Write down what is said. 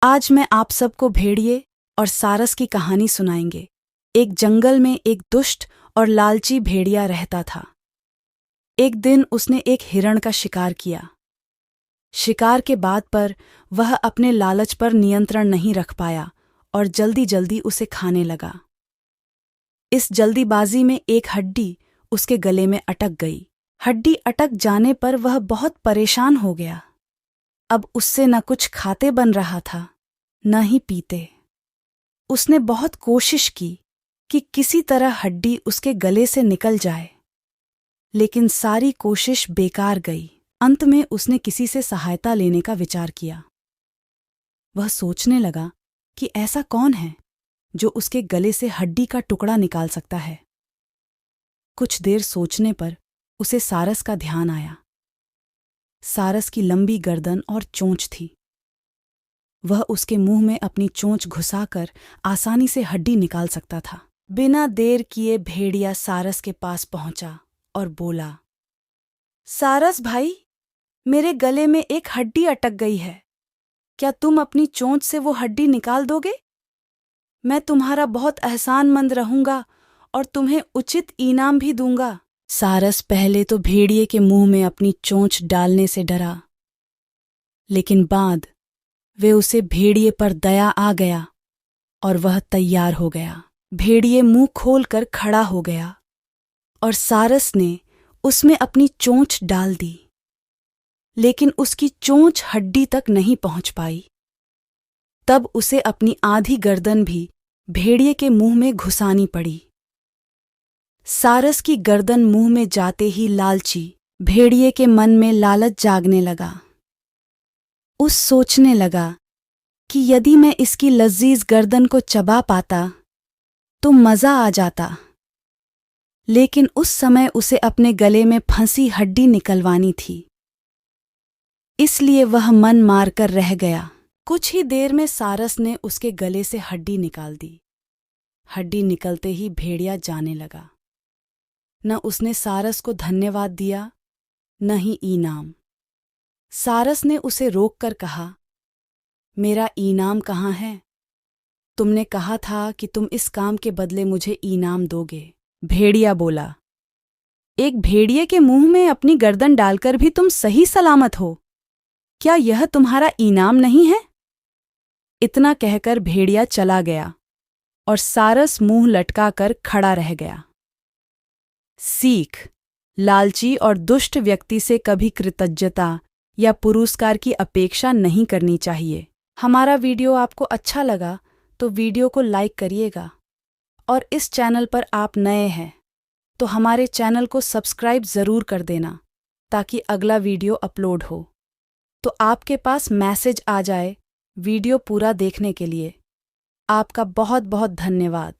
आज मैं आप सबको भेड़िए और सारस की कहानी सुनाएंगे। एक जंगल में एक दुष्ट और लालची भेड़िया रहता था। एक दिन उसने एक हिरण का शिकार किया। शिकार के बाद पर वह अपने लालच पर नियंत्रण नहीं रख पाया और जल्दी जल्दी उसे खाने लगा। इस जल्दीबाजी में एक हड्डी उसके गले में अटक गई। हड्डी अटक जाने पर वह बहुत परेशान हो गया। अब उससे न कुछ खाते बन रहा था, न ही पीते। उसने बहुत कोशिश की कि किसी तरह हड्डी उसके गले से निकल जाए, लेकिन सारी कोशिश बेकार गई। अंत में उसने किसी से सहायता लेने का विचार किया। वह सोचने लगा कि ऐसा कौन है जो उसके गले से हड्डी का टुकड़ा निकाल सकता है। कुछ देर सोचने पर उसे सारस का ध्यान आया। सारस की लंबी गर्दन और चोंच थी। वह उसके मुंह में अपनी चोंच घुसाकर आसानी से हड्डी निकाल सकता था। बिना देर किए भेड़िया सारस के पास पहुंचा और बोला, सारस भाई, मेरे गले में एक हड्डी अटक गई है। क्या तुम अपनी चोंच से वो हड्डी निकाल दोगे? मैं तुम्हारा बहुत एहसानमंद रहूंगा और तुम्हें उचित इनाम भी दूंगा। सारस पहले तो भेड़िए के मुंह में अपनी चोंच डालने से डरा, लेकिन बाद वे उसे भेड़िए पर दया आ गया और वह तैयार हो गया। भेड़िए मुंह खोलकर खड़ा हो गया और सारस ने उसमें अपनी चोंच डाल दी, लेकिन उसकी चोंच हड्डी तक नहीं पहुंच पाई। तब उसे अपनी आधी गर्दन भी भेड़िए के मुंह में घुसानी पड़ी। सारस की गर्दन मुंह में जाते ही लालची भेड़िए के मन में लालच जागने लगा। उस सोचने लगा कि यदि मैं इसकी लजीज गर्दन को चबा पाता तो मजा आ जाता, लेकिन उस समय उसे अपने गले में फंसी हड्डी निकलवानी थी। इसलिए वह मन मारकर रह गया। कुछ ही देर में सारस ने उसके गले से हड्डी निकाल दी। हड्डी निकलते ही भेड़िया जाने लगा। न उसने सारस को धन्यवाद दिया, न ही इनाम। सारस ने उसे रोककर कहा, मेरा इनाम कहाँ है? तुमने कहा था कि तुम इस काम के बदले मुझे इनाम दोगे। भेड़िया बोला, एक भेड़िए के मुंह में अपनी गर्दन डालकर भी तुम सही सलामत हो। क्या यह तुम्हारा इनाम नहीं है? इतना कहकर भेड़िया चला गया और सारस मुंह लटकाकर खड़ा रह गया। सीख: लालची और दुष्ट व्यक्ति से कभी कृतज्ञता या पुरस्कार की अपेक्षा नहीं करनी चाहिए। हमारा वीडियो आपको अच्छा लगा तो वीडियो को लाइक करिएगा, और इस चैनल पर आप नए हैं तो हमारे चैनल को सब्सक्राइब ज़रूर कर देना, ताकि अगला वीडियो अपलोड हो तो आपके पास मैसेज आ जाए वीडियो पूरा देखने के लिए। आपका बहुत बहुत धन्यवाद।